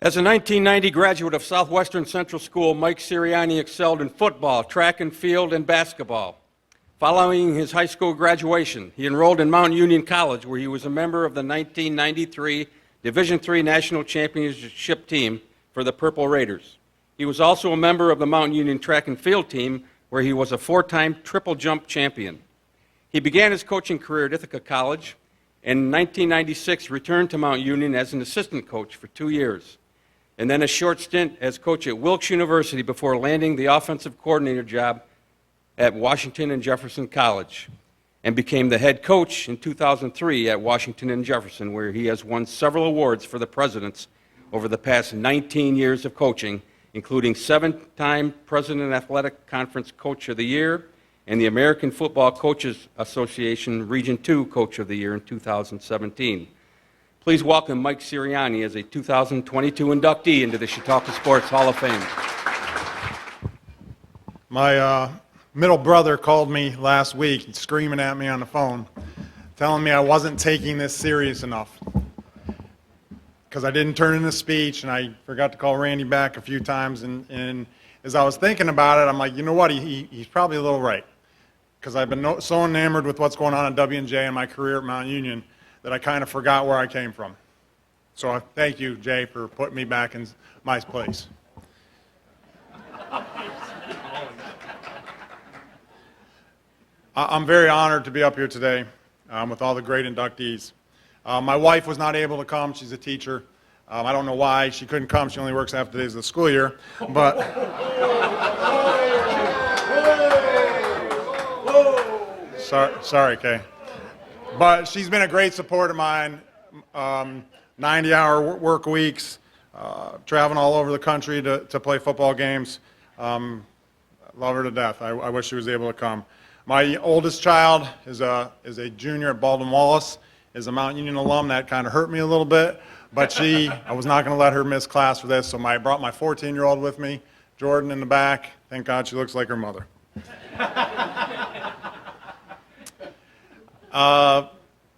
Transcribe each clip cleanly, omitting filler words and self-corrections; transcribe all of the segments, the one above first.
As a 1990 graduate of Southwestern Central School, Mike Sirianni excelled in football, track and field, and basketball. Following his high school graduation, he enrolled in Mount Union College, where he was a member of the 1993 Division III National Championship team for the Purple Raiders. He was also a member of the Mount Union track and field team, where he was a four-time triple jump champion. He began his coaching career at Ithaca College, and in 1996 returned to Mount Union as an assistant coach for 2 years, and then a short stint as coach at Wilkes University before landing the offensive coordinator job at Washington and Jefferson College, and became the head coach in 2003 at Washington and Jefferson, where he has won several awards for the presidents over the past 19 years of coaching, including 7-time President Athletic Conference Coach of the Year and the American Football Coaches Association Region II Coach of the Year in 2017. Please welcome Mike Sirianni as a 2022 inductee into the Chautauqua Sports Hall of Fame. My middle brother called me last week screaming at me on the phone, telling me I wasn't taking this serious enough because I didn't turn in a speech, and I forgot to call Randy back a few times. And as I was thinking about it, I'm like, you know what, he's probably a little right, because I've been so enamored with what's going on at W&J and my career at Mount Union that I kind of forgot where I came from. So I thank you, Jay, for putting me back in my place. I'm very honored to be up here today with all the great inductees. My wife was not able to come. She's a teacher. I don't know why she couldn't come. She only works half the days of the school year. But sorry, Kay. But she's been a great support of mine. 90-hour work weeks, traveling all over the country to play football games. Love her to death. I wish she was able to come. My oldest child is a junior at Baldwin Wallace, is a Mount Union alum. That kind of hurt me a little bit, but I was not going to let her miss class for this, so I brought my 14-year-old with me, Jordan, in the back. Thank God she looks like her mother.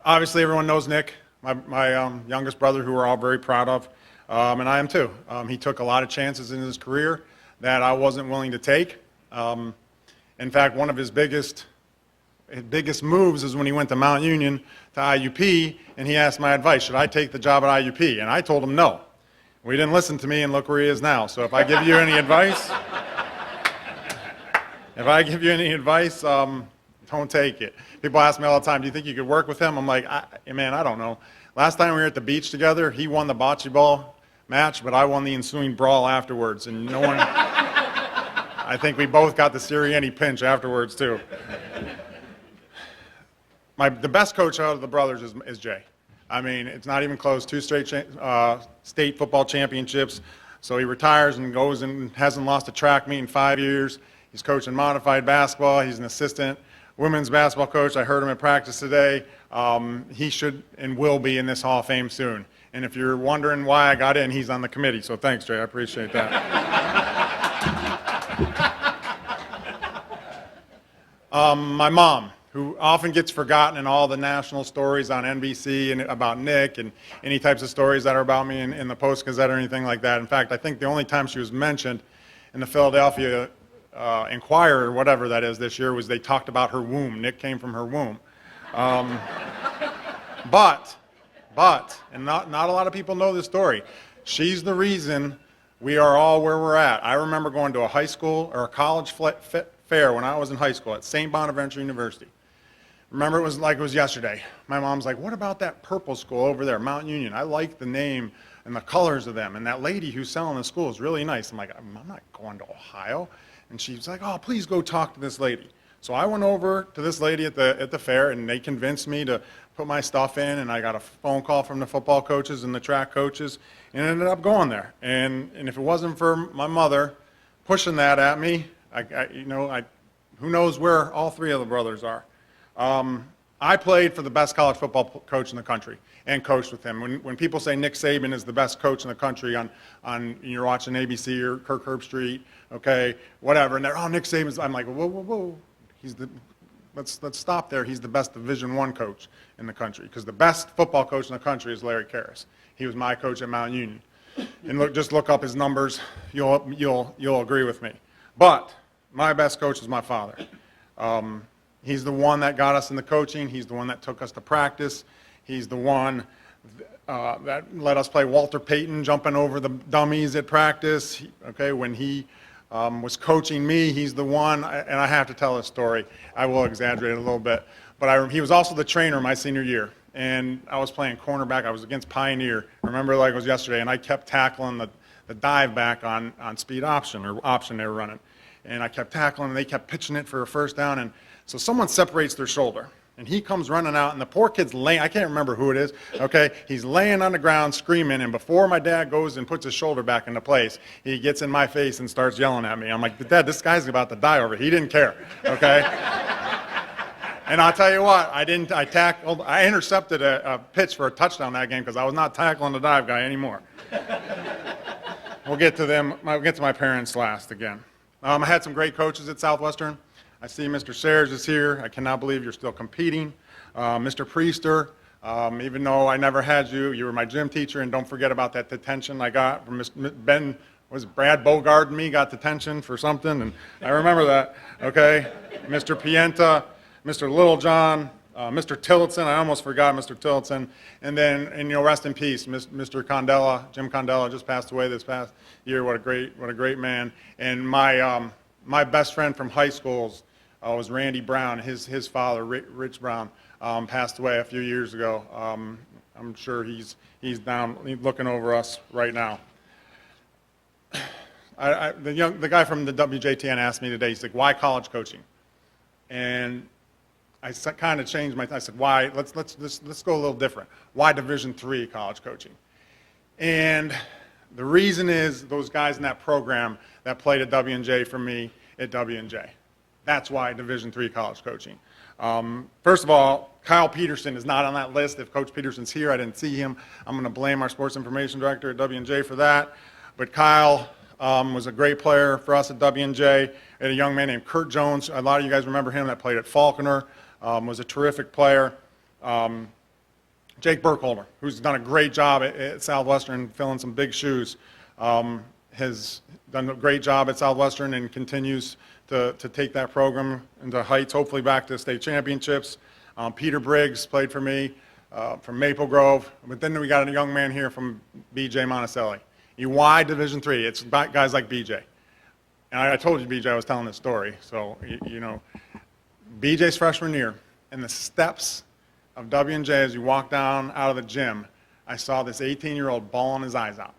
Obviously, everyone knows Nick, my youngest brother, who we're all very proud of, and I am too. He took a lot of chances in his career that I wasn't willing to take. In fact, one of his biggest moves is when he went to Mount Union to IUP, and he asked my advice, should I take the job at IUP? And I told him no. Well, he didn't listen to me, and look where he is now. So if I give you any advice, don't take it. People ask me all the time, do you think you could work with him? I'm like, man, I don't know. Last time we were at the beach together, he won the bocce ball match, but I won the ensuing brawl afterwards, and no one... I think we both got the Sirianni pinch afterwards, too. The best coach out of the brothers is Jay. I mean, it's not even close. 2 straight state football championships. So he retires and goes and hasn't lost a track meet in 5 years. He's coaching modified basketball. He's an assistant women's basketball coach. I heard him at practice today. He should and will be in this Hall of Fame soon. And if you're wondering why I got in, he's on the committee. So thanks, Jay. I appreciate that. My mom, who often gets forgotten in all the national stories on NBC and about Nick and any types of stories that are about me in the Post-Gazette or anything like that. In fact, I think the only time she was mentioned in the Philadelphia Inquirer, or whatever that is, this year was they talked about her womb. Nick came from her womb. But, and not a lot of people know this story, she's the reason we are all where we're at. I remember going to a high school or a college fair when I was in high school at St. Bonaventure University. Remember, it was like it was yesterday. My mom's like, what about that purple school over there, Mount Union? I like the name and the colors of them, and that lady who's selling the school is really nice. I'm like, I'm not going to Ohio. And she's like, oh, please go talk to this lady. So I went over to this lady at the fair, and they convinced me to put my stuff in, and I got a phone call from the football coaches and the track coaches, and ended up going there. And if it wasn't for my mother pushing that at me, who knows where all 3 of the brothers are. I played for the best college football coach in the country and coached with him. When people say Nick Saban is the best coach in the country on you're watching ABC or Kirk Herbstreit, okay, whatever, and they're, oh, Nick Saban's, I'm like, whoa. Let's stop there. He's the best Division I coach in the country, because the best football coach in the country is Larry Karras. He was my coach at Mount Union. and just look up his numbers. You'll agree with me. But my best coach is my father. He's the one that got us into coaching. He's the one that took us to practice. He's the one that let us play Walter Payton, jumping over the dummies at practice. Okay, when he was coaching me, he's the one, and I have to tell this story. I will exaggerate it a little bit. But he was also the trainer my senior year. And I was playing cornerback. I was against Pioneer. I remember like it was yesterday, and I kept tackling the dive back on speed option, or option they were running. And I kept tackling, and they kept pitching it for a first down. And so someone separates their shoulder. And he comes running out, and the poor kid's laying, I can't remember who it is, okay? He's laying on the ground screaming, and before my dad goes and puts his shoulder back into place, he gets in my face and starts yelling at me. I'm like, Dad, this guy's about to die over. He didn't care, okay? And I'll tell you what, I intercepted a pitch for a touchdown that game because I was not tackling the dive guy anymore. We'll get to my parents last again. I had some great coaches at Southwestern. I see Mr. Sayers is here. I cannot believe you're still competing. Mr. Priester, even though I never had you, you were my gym teacher, and don't forget about that detention I got from Brad Bogard and me got detention for something, and I remember that, okay? Mr. Pienta, Mr. Littlejohn, Mr. Tillotson, I almost forgot Mr. Tillotson, and then, rest in peace, Mr. Condella, Jim Condella just passed away this past year. What a great man. And my best friend from high schools was Randy Brown. His father, Rich Brown, passed away a few years ago. I'm sure he's looking over us right now. The guy from the WJTN asked me today, he's like, why college coaching? And I kind of changed I said, why? Let's go a little different. Why Division III college coaching? And the reason is those guys in that program that played at W&J for me at W&J. That's why Division III college coaching. First of all, Kyle Peterson is not on that list. If Coach Peterson's here, I didn't see him. I'm going to blame our sports information director at W&J for that. But Kyle was a great player for us at W&J. And a young man named Kurt Jones. A lot of you guys remember him that played at Falconer. Was a terrific player. Jake Burkholder, who's done a great job at Southwestern, filling some big shoes, has done a great job at Southwestern and continues to take that program into heights, hopefully back to state championships. Peter Briggs played for me from Maple Grove. But then we got a young man here from BJ Monticelli. Why Division III? It's guys like BJ. And I told you BJ, I was telling this story. So, BJ's freshman year, and the steps of W&J as you walk down out of the gym, I saw this 18-year-old bawling his eyes out.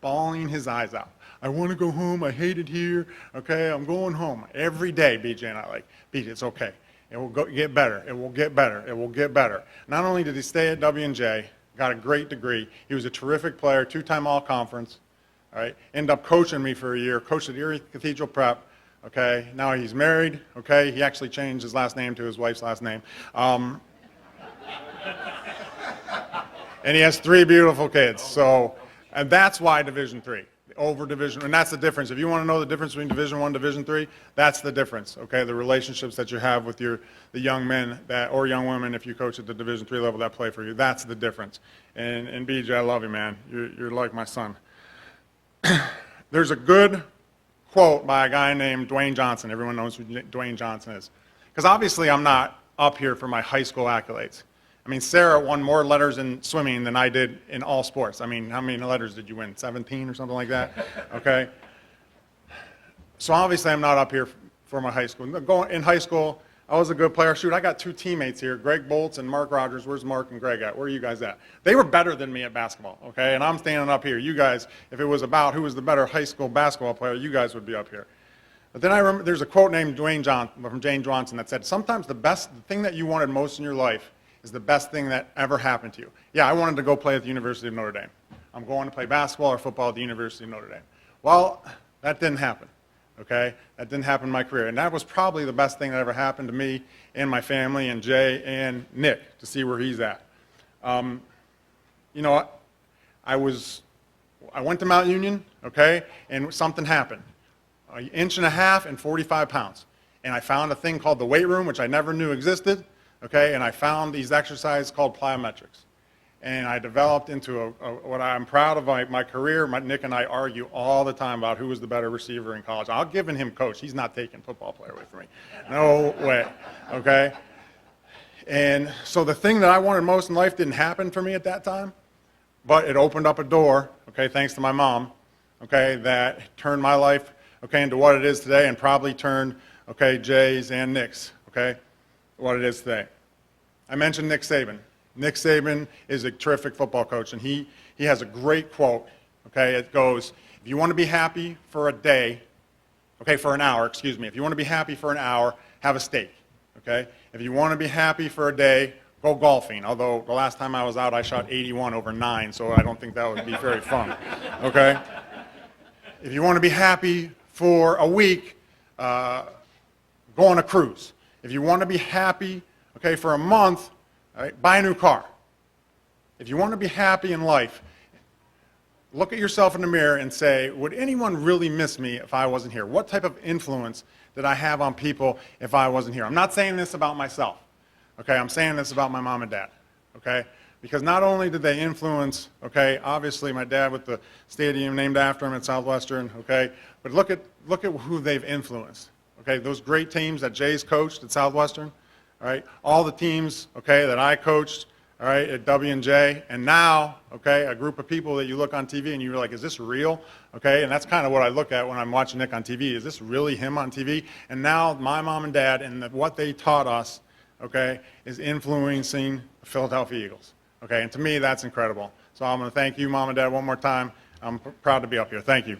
Bawling his eyes out. I want to go home. I hate it here. Okay, I'm going home. Every day, BJ and I BJ, it's okay. It will get better. It will get better. It will get better. Not only did he stay at W&J, got a great degree. He was a terrific player, two-time all-conference. All right, ended up coaching me for a year. Coached at Erie Cathedral Prep. Okay, now he's married. Okay, he actually changed his last name to his wife's last name. And he has 3 beautiful kids. So, and that's why Division III over Division, and that's the difference. If you want to know the difference between Division I, Division III, that's the difference. Okay, the relationships that you have with the young men or young women, if you coach at the Division III level that play for you, that's the difference. And BJ, I love you, man. You're like my son. There's a good quote by a guy named Dwayne Johnson. Everyone knows who Dwayne Johnson is. Because obviously I'm not up here for my high school accolades. I mean, Sarah won more letters in swimming than I did in all sports. I mean, how many letters did you win? 17 or something like that? Okay. So obviously I'm not up here for my high school. In high school, I was a good player. Shoot, I got 2 teammates here, Greg Bolts and Mark Rogers. Where's Mark and Greg at? Where are you guys at? They were better than me at basketball, okay? And I'm standing up here. You guys, if it was about who was the better high school basketball player, you guys would be up here. But then I remember there's a quote named from Jane Johnson that said, sometimes the thing that you wanted most in your life is the best thing that ever happened to you. Yeah, I wanted to go play at the University of Notre Dame. I'm going to play basketball or football at the University of Notre Dame. Well, that didn't happen. Okay, that didn't happen in my career, and that was probably the best thing that ever happened to me and my family and Jay and Nick to see where he's at. You know what? I went to Mount Union, okay, and something happened. 1.5 inches and 45 pounds, and I found a thing called the weight room, which I never knew existed, okay, and I found these exercises called plyometrics, and I developed into what I'm proud of my career. Nick and I argue all the time about who was the better receiver in college. I'll give him coach. He's not taking football player away from me. No way, okay? And so the thing that I wanted most in life didn't happen for me at that time, but it opened up a door, okay, thanks to my mom, okay, that turned my life, okay, into what it is today, and probably turned, okay, Jay's and Nick's, okay, what it is today. I mentioned Nick Saban. Nick Saban is a terrific football coach, and he has a great quote, okay? It goes, if you want to be happy for a day, okay, for an hour, excuse me. If you want to be happy for an hour, have a steak, okay? If you want to be happy for a day, go golfing. Although the last time I was out, I shot 81 over 9, so I don't think that would be very fun, okay? If you want to be happy for a week, go on a cruise. If you want to be happy, okay, for a month, all right, buy a new car. If you want to be happy in life, look at yourself in the mirror and say, would anyone really miss me if I wasn't here? What type of influence did I have on people if I wasn't here? I'm not saying this about myself, okay? I'm saying this about my mom and dad, okay? Because not only did they influence, okay, obviously my dad with the stadium named after him at Southwestern, okay? But look at who they've influenced, okay? Those great teams that Jay's coached at Southwestern, all right? All the teams, okay, that I coached, all right, at W&J, and now, okay, a group of people that you look on TV and you're like, is this real? Okay, and that's kind of what I look at when I'm watching Nick on TV. Is this really him on TV? And now my mom and dad and what they taught us, okay, is influencing the Philadelphia Eagles. Okay, and to me, that's incredible. So I'm going to thank you, Mom and Dad, one more time. I'm proud to be up here. Thank you.